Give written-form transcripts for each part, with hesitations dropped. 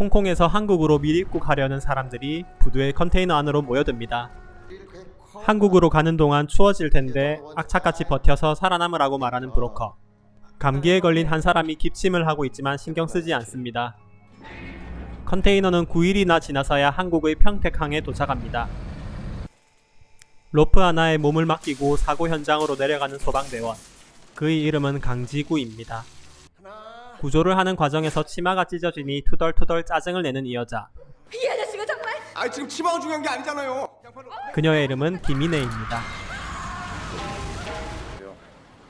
홍콩에서 한국으로 밀입국하려는 사람들이 부두의 컨테이너 안으로 모여듭니다. 한국으로 가는 동안 추워질 텐데 악착같이 버텨서 살아남으라고 말하는 브로커. 감기에 걸린 한 사람이 기침을 하고 있지만 신경 쓰지 않습니다. 컨테이너는 9일이나 지나서야 한국의 평택항에 도착합니다. 로프 하나에 몸을 맡기고 사고 현장으로 내려가는 소방대원. 그의 이름은 강지구입니다. 구조를 하는 과정에서 치마가 찢어지니 투덜투덜 짜증을 내는 이 여자. 이 아저씨가 정말. 지금 치마가 중요한 게 아니잖아요. 그녀의 이름은 김인혜입니다.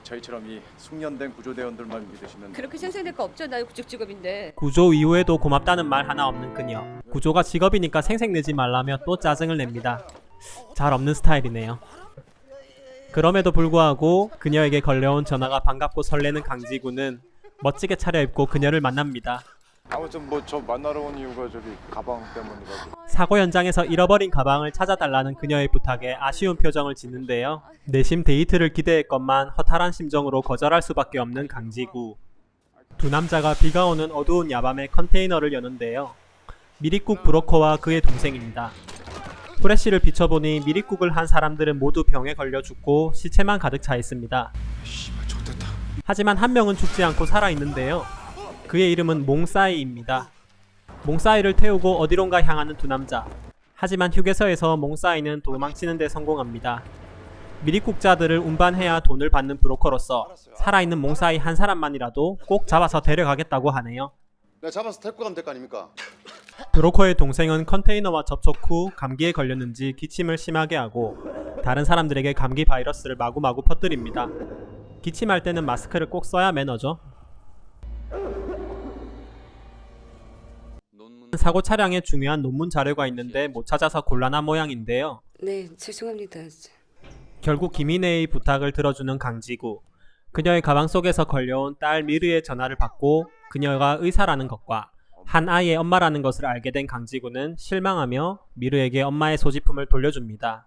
저희처럼 이 숙련된 구조대원들만 믿으시면 그렇게 생생될 거 없죠. 나 구직 직업인데. 구조 이후에도 고맙다는 말 하나 없는 그녀. 구조가 직업이니까 생색내지 말라며 또 짜증을 냅니다. 잘 없는 스타일이네요. 그럼에도 불구하고 그녀에게 걸려온 전화가 반갑고 설레는 강지구는 멋지게 차려입고 그녀를 만납니다. 아무튼 뭐 저 만나러 온 이유가 저기 가방 때문이라고. 사고 현장에서 잃어버린 가방을 찾아달라는 그녀의 부탁에 아쉬운 표정을 짓는데요. 내심 데이트를 기대했건만 허탈한 심정으로 거절할 수밖에 없는 강지구. 두 남자가 비가 오는 어두운 야밤에 컨테이너를 여는데요. 밀입국 브로커와 그의 동생입니다. 프레쉬를 비춰보니 밀입국을 한 사람들은 모두 병에 걸려 죽고 시체만 가득 차 있습니다. 하지만 한 명은 죽지 않고 살아있는데요. 그의 이름은 몽사이입니다. 몽사이를 태우고 어디론가 향하는 두 남자. 하지만 휴게소에서 몽사이는 도망치는 데 성공합니다. 밀입국자들을 운반해야 돈을 받는 브로커로서 살아있는 몽사이 한 사람만이라도 꼭 잡아서 데려가겠다고 하네요. 내가 잡아서 데리고 가면 될 거 아닙니까? 브로커의 동생은 컨테이너와 접촉 후 감기에 걸렸는지 기침을 심하게 하고 다른 사람들에게 감기 바이러스를 마구마구 퍼뜨립니다. 기침할 때는 마스크를 꼭 써야 매너죠. 사고 차량에 중요한 논문 자료가 있는데 못 찾아서 곤란한 모양인데요. 네, 죄송합니다. 결국 김인혜의 부탁을 들어주는 강지구. 그녀의 가방 속에서 걸려온 딸 미르의 전화를 받고 그녀가 의사라는 것과 한 아이의 엄마라는 것을 알게 된 강지구는 실망하며 미르에게 엄마의 소지품을 돌려줍니다.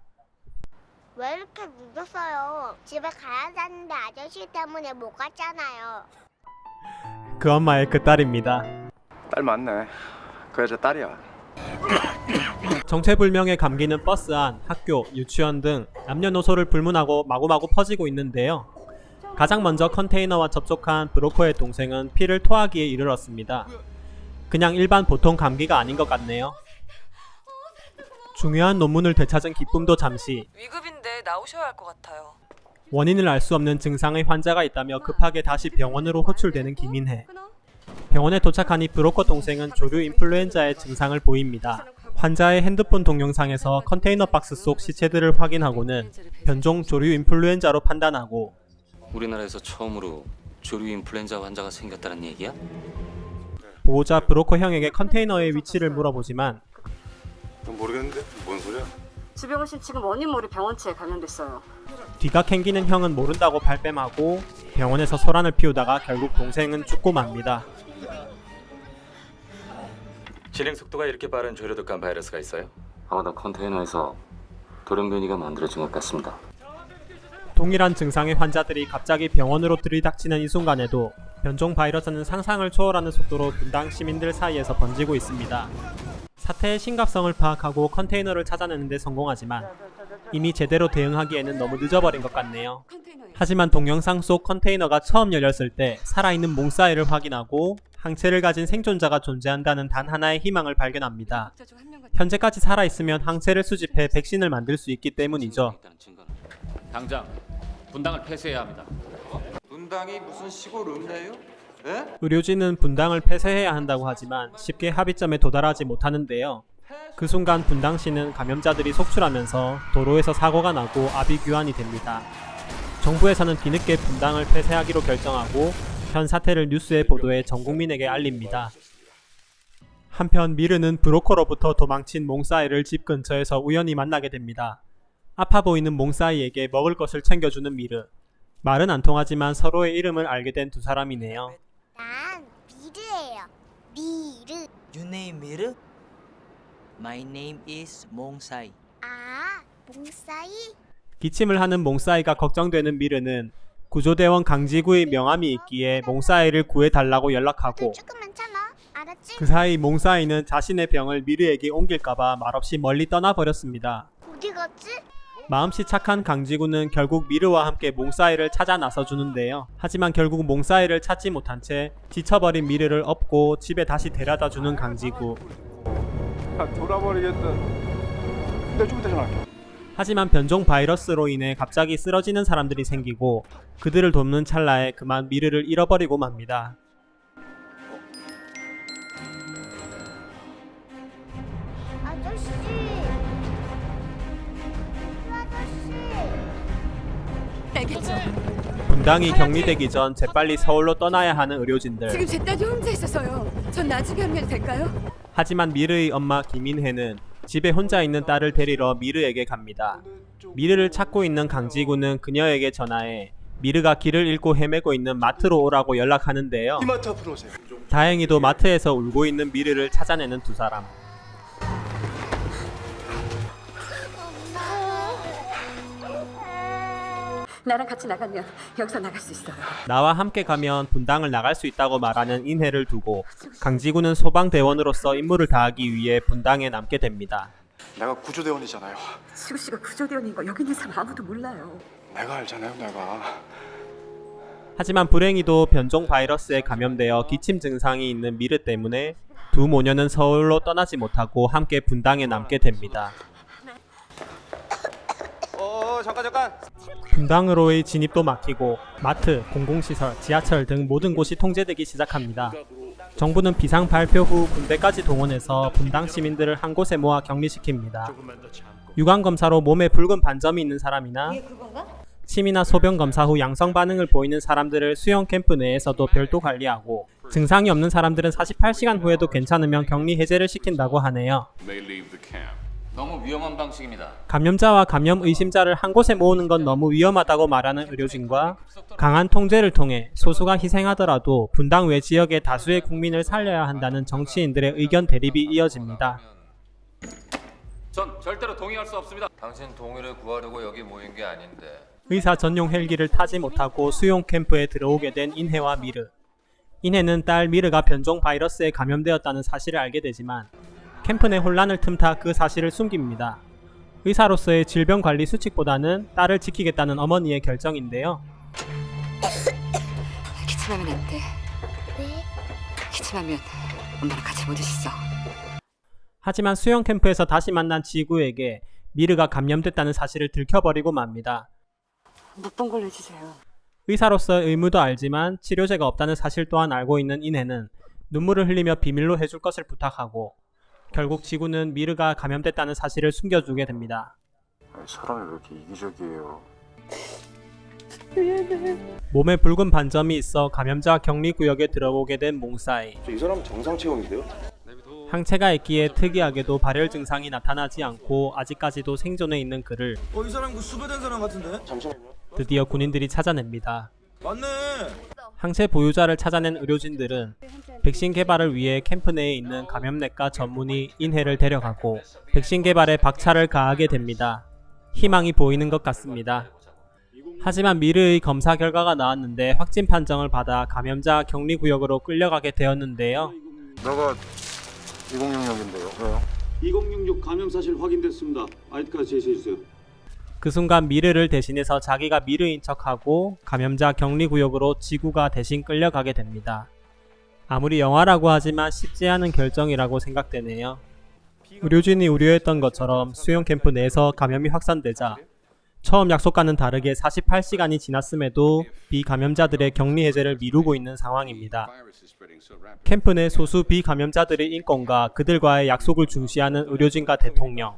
왜 이렇게 늦었어요? 집에 가야 하는데 아저씨 때문에 못 갔잖아요. 그 엄마의 그 딸입니다. 딸 맞네. 그 여자 딸이야. 정체불명의 감기는 버스 안, 학교, 유치원 등 남녀노소를 불문하고 마구마구 퍼지고 있는데요. 가장 먼저 컨테이너와 접촉한 브로커의 동생은 피를 토하기에 이르렀습니다. 그냥 일반 보통 감기가 아닌 것 같네요. 중요한 논문을 되찾은 기쁨도 잠시. 위급인데 나오셔야 할 것 같아요. 원인을 알 수 없는 증상의 환자가 있다며 급하게 다시 병원으로 호출되는 김인혜. 병원에 도착하니 브로커 동생은 조류 인플루엔자의 증상을 보입니다. 환자의 핸드폰 동영상에서 컨테이너 박스 속 시체들을 확인하고는 변종 조류 인플루엔자로 판단하고 우리나라에서 처음으로 조류 인플루엔자 환자가 생겼다는 얘기야? 보호자 브로커 형에게 컨테이너의 위치를 물어보지만 모르겠는데 뭔 소리야? 주병훈 씨 지금 원인 모를 병원치에 감염됐어요. 뒤가 캥기는 형은 모른다고 발뺌하고 병원에서 소란을 피우다가 결국 동생은 죽고 맙니다. 진행 속도가 이렇게 빠른 조류독감 바이러스가 있어요? 아마도 컨테이너에서 돌연변이가 만들어진 것 같습니다. 동일한 증상의 환자들이 갑자기 병원으로 들이닥치는 이 순간에도 변종 바이러스는 상상을 초월하는 속도로 분당 시민들 사이에서 번지고 있습니다. 사태의 심각성을 파악하고 컨테이너를 찾아내는 데 성공하지만 이미 제대로 대응하기에는 너무 늦어버린 것 같네요. 하지만 동영상 속 컨테이너가 처음 열렸을 때 살아있는 몽사이를 확인하고 항체를 가진 생존자가 존재한다는 단 하나의 희망을 발견합니다. 현재까지 살아있으면 항체를 수집해 백신을 만들 수 있기 때문이죠. 당장 분당을 폐쇄해야 합니다. 분당이 무슨 시골 읍내예요? 예? 의료진은 분당을 폐쇄해야 한다고 하지만 쉽게 합의점에 도달하지 못하는데요. 그 순간 분당시는 감염자들이 속출하면서 도로에서 사고가 나고 아비규환이 됩니다. 정부에서는 뒤늦게 분당을 폐쇄하기로 결정하고 현 사태를 뉴스에 보도해 전 국민에게 알립니다. 한편 미르는 브로커로부터 도망친 몽사이를 집 근처에서 우연히 만나게 됩니다. 아파 보이는 몽사이에게 먹을 것을 챙겨주는 미르. 말은 안 통하지만 서로의 이름을 알게 된 두 사람이네요. 난 미르예요. 미르. You name Miru? My name is Mongsai. 아, 몽사이? 기침을 하는 몽사이가 걱정되는 미르는 구조대원 강지구의 명함이 있기에 몽사이를 구해달라고 연락하고 조금만 참아. 알았지? 그 사이 몽사이는 자신의 병을 미르에게 옮길까봐 말없이 멀리 떠나버렸습니다. 어디 갔지? 마음씨 착한 강지구는 결국 미르와 함께 몽사이를 찾아 나서주는데요. 하지만 결국 몽사이를 찾지 못한 채 지쳐버린 미르를 업고 집에 다시 데려다주는 강지구. 돌아버리겠다. 내가 좀 이따 전화할게. 하지만 변종 바이러스로 인해 갑자기 쓰러지는 사람들이 생기고 그들을 돕는 찰나에 그만 미르를 잃어버리고 맙니다. 아저씨. 알겠죠. 분당이 격리되기 전 재빨리 서울로 떠나야 하는 의료진들. 지금 제 딸이 혼자 있어서요. 전 나중에 하면 될까요? 하지만 미르의 엄마 김인혜는 집에 혼자 있는 딸을 데리러 미르에게 갑니다. 미르를 찾고 있는 강지구는 그녀에게 전화해 미르가 길을 잃고 헤매고 있는 마트로 오라고 연락하는데요. 이마트 앞으로 오세요. 다행히도 마트에서 울고 있는 미르를 찾아내는 두 사람. 나랑 같이 나가면 여기서 나갈 수 있어요. 나와 함께 가면 분당을 나갈 수 있다고 말하는 인혜를 두고 강지구는 소방대원으로서 임무를 다하기 위해 분당에 남게 됩니다. 내가 구조대원이잖아요. 지구 씨가 구조대원인 거 여기 있는 사람 아무도 몰라요. 내가 알잖아요, 내가. 하지만 불행히도 변종 바이러스에 감염되어 기침 증상이 있는 미르 때문에 두 모녀는 서울로 떠나지 못하고 함께 분당에 남게 됩니다. 잠깐. 분당으로의 진입도 막히고 마트, 공공시설, 지하철 등 모든 곳이 통제되기 시작합니다. 정부는 비상 발표 후 군대까지 동원해서 분당 시민들을 한 곳에 모아 격리시킵니다. 유관검사로 몸에 붉은 반점이 있는 사람이나 침이나 소변 검사 후 양성 반응을 보이는 사람들을 수용 캠프 내에서도 별도 관리하고 증상이 없는 사람들은 48시간 후에도 괜찮으면 격리 해제를 시킨다고 하네요. 너무 위험한 방식입니다. 감염자와 감염 의심자를 한 곳에 모으는 건 너무 위험하다고 말하는 의료진과 강한 통제를 통해 소수가 희생하더라도 분당 외 지역의 다수의 국민을 살려야 한다는 정치인들의 의견 대립이 이어집니다. 전 절대로 동의할 수 없습니다. 당신 동의를 구하려고 여기 모인 게 아닌데. 의사 전용 헬기를 타지 못하고 수용 캠프에 들어오게 된 인혜와 미르. 인혜는 딸 미르가 변종 바이러스에 감염되었다는 사실을 알게 되지만 캠프 내 혼란을 틈타 그 사실을 숨깁니다. 의사로서의 질병관리 수칙보다는 딸을 지키겠다는 어머니의 결정인데요. 기침하면 안 돼. 왜? 기침하면 엄마랑 같이 못 있어. 하지만 수영 캠프에서 다시 만난 지구에게 미르가 감염됐다는 사실을 들켜버리고 맙니다. 못 본 걸로 해주세요. 의사로서의 의무도 알지만 치료제가 없다는 사실 또한 알고 있는 인혜는 눈물을 흘리며 비밀로 해줄 것을 부탁하고 결국 지구는 미르가 감염됐다는 사실을 숨겨주게 됩니다. 사람이 왜 이렇게 이기적이에요? 몸에 붉은 반점이 있어 감염자 격리구역에 들어오게 된 몽사이. 이 사람 정상 체형인데요? 항체가 있기에 특이하게도 발열 증상이 나타나지 않고 아직까지도 생존해 있는 그를 이 사람 그 수배된 사람 같은데? 잠시만요. 드디어 군인들이 찾아냅니다. 맞네. 항체 보유자를 찾아낸 의료진들은 백신 개발을 위해 캠프 내에 있는 감염내과 전문의 인혜를 데려가고 백신 개발에 박차를 가하게 됩니다. 희망이 보이는 것 같습니다. 하지만 미르의 검사 결과가 나왔는데 확진 판정을 받아 감염자 격리구역으로 끌려가게 되었는데요. 내가 2066인데요. 왜요? 2066 감염 사실 확인됐습니다. 아이디까지 제시해주세요. 그 순간 미르를 대신해서 자기가 미르인 척하고 감염자 격리구역으로 지구가 대신 끌려가게 됩니다. 아무리 영화라고 하지만 쉽지 않은 결정이라고 생각되네요. 의료진이 우려했던 것처럼 수용 캠프 내에서 감염이 확산되자 처음 약속과는 다르게 48시간이 지났음에도 비감염자들의 격리 해제를 미루고 있는 상황입니다. 캠프 내 소수 비감염자들의 인권과 그들과의 약속을 중시하는 의료진과 대통령.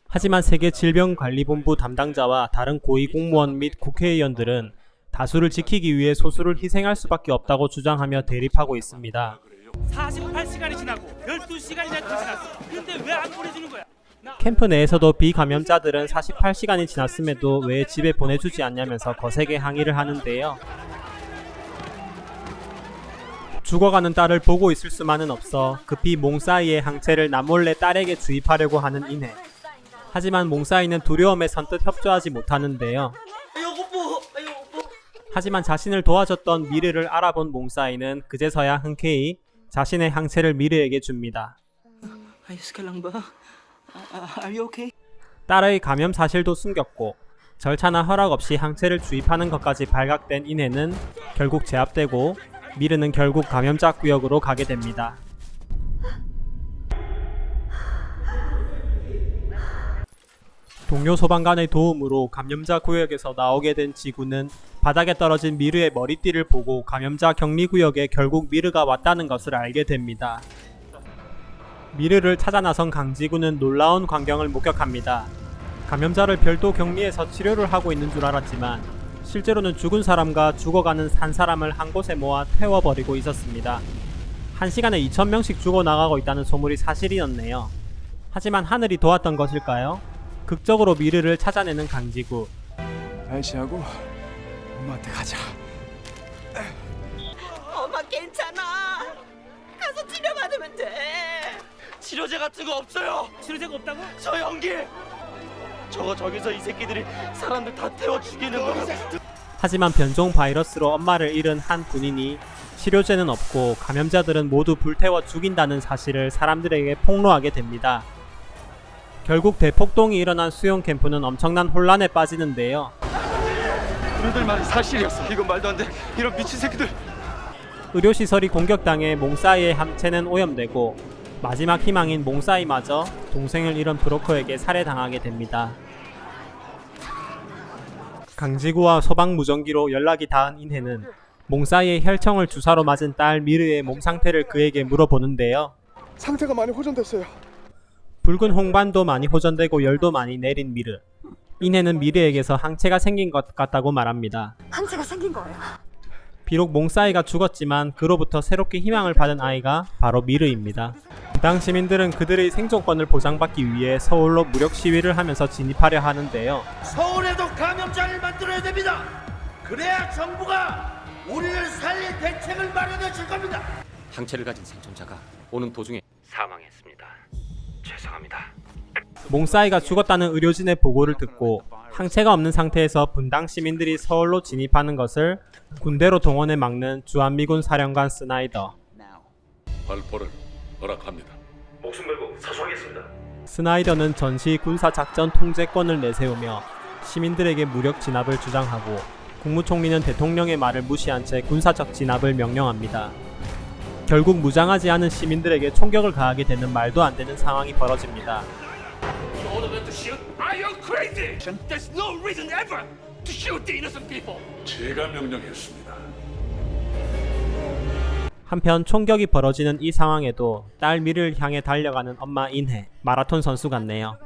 하지만 세계질병관리본부 담당자와 다른 고위공무원 및 국회의원들은 다수를 지키기 위해 소수를 희생할 수밖에 없다고 주장하며 대립하고 있습니다. 48시간이 지나고 12시간이나 지났어. 근데 왜 안 보내주는 거야? 캠프 내에서도 비감염자들은 48시간이 지났음에도 왜 집에 보내주지 않냐면서 거세게 항의를 하는데요. 죽어가는 딸을 보고 있을 수만은 없어 급히 몽사이의 항체를 남몰래 딸에게 주입하려고 하는 인혜. 하지만 몽사이는 두려움에 선뜻 협조하지 못하는데요. 하지만 자신을 도와줬던 미르를 알아본 몽사이는 그제서야 흔쾌히 자신의 항체를 미르에게 줍니다. Ayos ka lang ba? Are you okay? 딸의 감염 사실도 숨겼고 절차나 허락 없이 항체를 주입하는 것까지 발각된 인해는 결국 제압되고 미르는 결국 감염자 구역으로 가게 됩니다. 동료 소방관의 도움으로 감염자 구역에서 나오게 된 지구는 바닥에 떨어진 미르의 머리띠를 보고 감염자 격리 구역에 결국 미르가 왔다는 것을 알게 됩니다. 미르를 찾아 나선 강지구는 놀라운 광경을 목격합니다. 감염자를 별도 격리해서 치료를 하고 있는 줄 알았지만 실제로는 죽은 사람과 죽어가는 산 사람을 한 곳에 모아 태워버리고 있었습니다. 1시간에 2,000명씩 죽어나가고 있다는 소문이 사실이었네요. 하지만 하늘이 도왔던 것일까요? 극적으로 미르를 찾아내는 강지구. 아이씨하고 엄마한테 가자. 엄마 괜찮아. 가서 치료받으면 돼. 치료제 같은 거 없어요. 치료제가 없다고? 저 연기. 저기서 이 새끼들이 사람들 다 태워 죽이는 거야. 하지만 변종 바이러스로 엄마를 잃은 한 군인이 치료제는 없고 감염자들은 모두 불태워 죽인다는 사실을 사람들에게 폭로하게 됩니다. 결국 대폭동이 일어난 수용 캠프는 엄청난 혼란에 빠지는데요. 우리들 말이 사실이었어. 이건 말도 안 돼. 이런 미친 새끼들. 의료시설이 공격당해 몽사이의 함체는 오염되고 마지막 희망인 몽사이마저 동생을 잃은 브로커에게 살해당하게 됩니다. 강지구와 소방무전기로 연락이 닿은 인해는 몽사이의 혈청을 주사로 맞은 딸 미르의 몸 상태를 그에게 물어보는데요. 상태가 많이 호전됐어요. 붉은 홍반도 많이 호전되고 열도 많이 내린 미르. 인해는 미르에게서 항체가 생긴 것 같다고 말합니다. 항체가 생긴 거예요. 비록 몽사이가 죽었지만 그로부터 새롭게 희망을 받은 아이가 바로 미르입니다. 당 시민들은 그들의 생존권을 보장받기 위해 서울로 무력 시위를 하면서 진입하려 하는데요. 서울에도 감염자를 만들어야 됩니다. 그래야 정부가 우리를 살릴 대책을 마련해 줄 겁니다. 항체를 가진 생존자가 오는 도중에 사망했습니다. 죄송합니다. 몽사이가 죽었다는 의료진의 보고를 듣고 항체가 없는 상태에서 분당 시민들이 서울로 진입하는 것을 군대로 동원해 막는 주한미군 사령관 스나이더. 발포를 허락합니다. 목숨 걸고 사수하겠습니다. 스나이더는 전시 군사작전 통제권을 내세우며 시민들에게 무력 진압을 주장하고 국무총리는 대통령의 말을 무시한 채 군사적 진압을 명령합니다. 결국 무장하지 않은 시민들에게 총격을 가하게 되는 말도 안 되는 상황이 벌어집니다. 제가 명령했습니다. 한편 총격이 벌어지는 이 상황에도 딸 미를 향해 달려가는 엄마 인해. 마라톤 선수 같네요.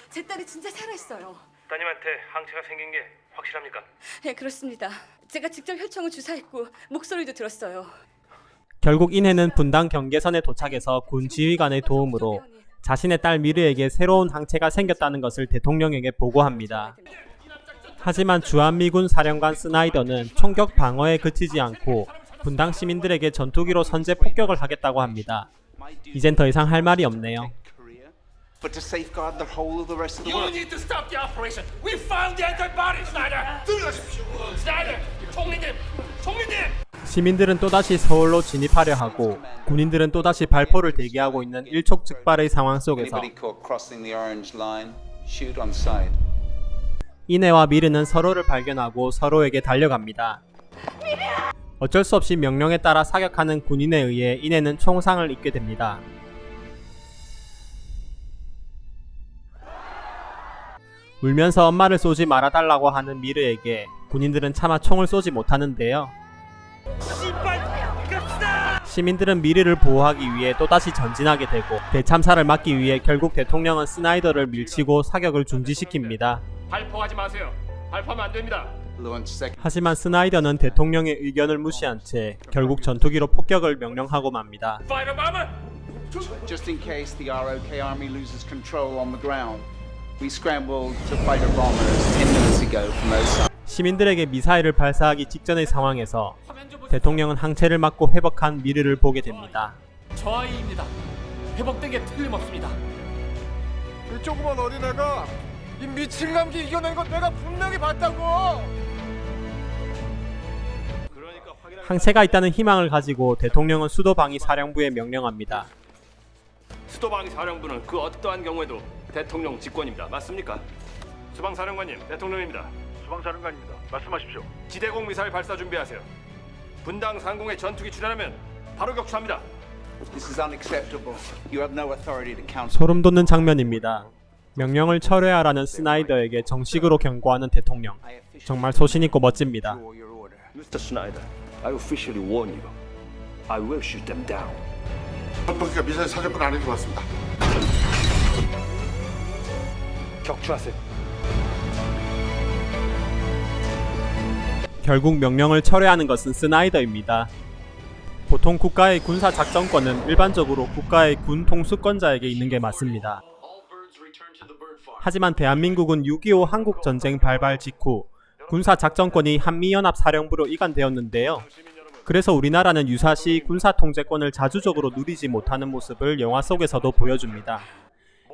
제 딸이 진짜 살아있어요. 따님한테 항체가 생긴 게 확실합니까? 네, 그렇습니다. 제가 직접 혈청을 주사했고 목소리도 들었어요. 결국 인해는 분당 경계선에 도착해서 군 지휘관의 도움으로 자신의 딸 미르에게 새로운 항체가 생겼다는 것을 대통령에게 보고합니다. 하지만 주한미군 사령관 스나이더는 총격 방어에 그치지 않고 분당 시민들에게 전투기로 선제 폭격을 하겠다고 합니다. 이젠 더 이상 할 말이 없네요. But to safeguard the whole of the rest of the You world. need to stop the operation. We found the antibodies, Snyder. Snyder, 총리님. 시민들은 또다시 서울로 진입하려 하고 군인들은 또다시 발포를 대기하고 있는 일촉즉발의 상황 속에서 Anybody caught crossing the orange line, shoot on sight. 인해와 미르는 서로를 발견하고 서로에게 달려갑니다. 어쩔 수 없이 명령에 따라 사격하는 군인에 의해 인해는 총상을 입게 됩니다. 울면서 엄마를 쏘지 말아달라고 하는 미르에게 군인들은 차마 총을 쏘지 못하는데요. 시민들은 미르를 보호하기 위해 또다시 전진하게 되고 대참사를 막기 위해 결국 대통령은 스나이더를 밀치고 사격을 중지시킵니다. 발포하지 마세요. 발포하면 안 됩니다. Launch sec. 하지만 스나이더는 대통령의 의견을 무시한 채 결국 전투기로 폭격을 명령하고 맙니다. Fighter bomber. Just in case the ROK army loses control on the ground, we scrambled to fighter bombers 10 minutes ago from those sides. 시민들에게 미사일을 발사하기 직전의 상황에서 대통령은 항체를 맞고 회복한 미르를 보게 됩니다. 저 아이입니다. 회복된 게 틀림없습니다. 이 조그만 어린애가 이 미친 감기 이겨낸 건 내가 분명히 봤다고. 항체가 있다는 희망을 가지고 대통령은 수도방위 사령부에 명령합니다. 수도방위 사령부는 그 어떠한 경우에도 대통령 직권입니다. 맞습니까? 수방사령관님, 대통령입니다. 수방사령관입니다. 말씀하십시오. 지대공 미사일 발사 준비하세요. 분당 상공에 전투기 출현하면 바로 격추합니다. This is unacceptable. You have no authority to counsel. 소름 돋는 장면입니다. 명령을 철회하라는 스나이더에게 정식으로 경고하는 대통령. 정말 소신있고 멋집니다. Mr. Snyder, I officially warn you. I will shoot them down. 헌법기가 미사일 사정권 안 해준 것 같습니다. 격추하세요. 결국 명령을 철회하는 것은 스나이더입니다. 보통 국가의 군사 작전권은 일반적으로 국가의 군 통수권자에게 있는 게 맞습니다. 하지만 대한민국은 6.25 한국전쟁 발발 직후 군사 작전권이 한미연합사령부로 이관되었는데요. 그래서 우리나라는 유사시 군사 통제권을 자주적으로 누리지 못하는 모습을 영화 속에서도 보여줍니다.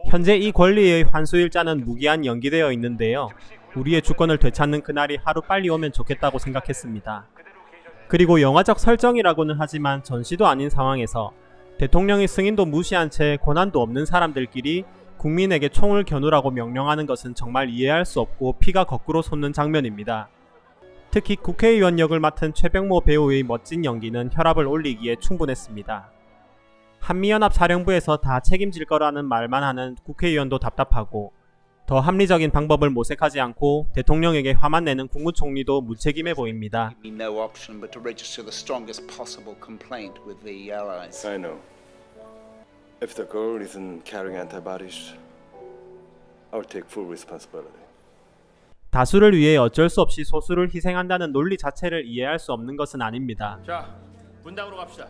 현재 이 권리의 환수일자는 무기한 연기되어 있는데요. 우리의 주권을 되찾는 그날이 하루 빨리 오면 좋겠다고 생각했습니다. 그리고 영화적 설정이라고는 하지만 전시도 아닌 상황에서 대통령의 승인도 무시한 채 권한도 없는 사람들끼리 국민에게 총을 겨누라고 명령하는 것은 정말 이해할 수 없고 피가 거꾸로 솟는 장면입니다. 특히 국회의원 역을 맡은 최병모 배우의 멋진 연기는 혈압을 올리기에 충분했습니다. 한미연합사령부에서 다 책임질 거라는 말만 하는 국회의원도 답답하고 더 합리적인 방법을 모색하지 않고 대통령에게 화만 내는 국무총리도 무책임해 보입니다. Give me no option but to register the strongest possible complaint with the allies. I know. If the girl isn't carrying antibodies, I'll take full responsibility. 다수를 위해 어쩔 수 없이 소수를 희생한다는 논리 자체를 이해할 수 없는 것은 아닙니다. 자, 분당으로 갑시다.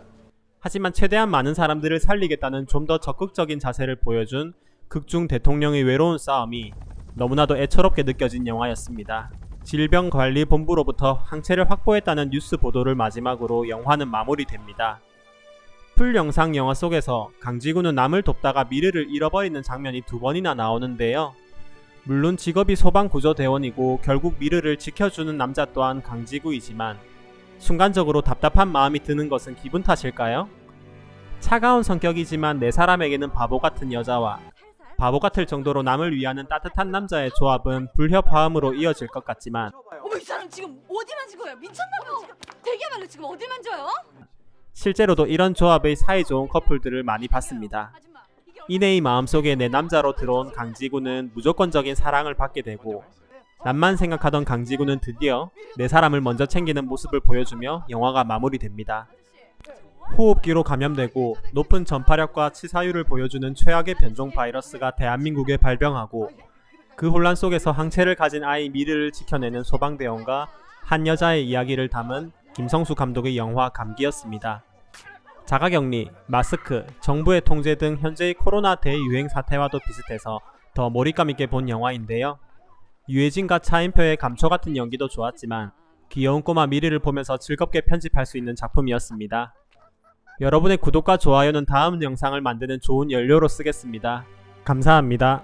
하지만 최대한 많은 사람들을 살리겠다는 좀 더 적극적인 자세를 보여준 극중 대통령의 외로운 싸움이 너무나도 애처롭게 느껴진 영화였습니다. 질병관리본부로부터 항체를 확보했다는 뉴스 보도를 마지막으로 영화는 마무리됩니다. 풀영상 영화 속에서 강지구는 남을 돕다가 미래를 잃어버리는 장면이 2번이나 나오는데요. 물론 직업이 소방구조대원이고 결국 미래를 지켜주는 남자 또한 강지구이지만 순간적으로 답답한 마음이 드는 것은 기분 탓일까요? 차가운 성격이지만 내 사람에게는 바보 같은 여자와 바보 같을 정도로 남을 위하는 따뜻한 남자의 조합은 불협화음으로 이어질 것 같지만 어머 이 사람 지금 어디 만진 거예요? 미쳤나봐. 되게야말로 지금 어디 만져요? 실제로도 이런 조합의 사이좋은 커플들을 많이 봤습니다. 이내의 마음속에 내 남자로 들어온 강지구는 무조건적인 사랑을 받게 되고 남만 생각하던 강지구는 드디어 내 사람을 먼저 챙기는 모습을 보여주며 영화가 마무리됩니다. 호흡기로 감염되고 높은 전파력과 치사율을 보여주는 최악의 변종 바이러스가 대한민국에 발병하고 그 혼란 속에서 항체를 가진 아이 미르를 지켜내는 소방대원과 한 여자의 이야기를 담은 김성수 감독의 영화 감기였습니다. 자가격리, 마스크, 정부의 통제 등 현재의 코로나 대유행 사태와도 비슷해서 더 몰입감 있게 본 영화인데요. 유해진과 차인표의 감초 같은 연기도 좋았지만 귀여운 꼬마 미리를 보면서 즐겁게 편집할 수 있는 작품이었습니다. 여러분의 구독과 좋아요는 다음 영상을 만드는 좋은 연료로 쓰겠습니다. 감사합니다.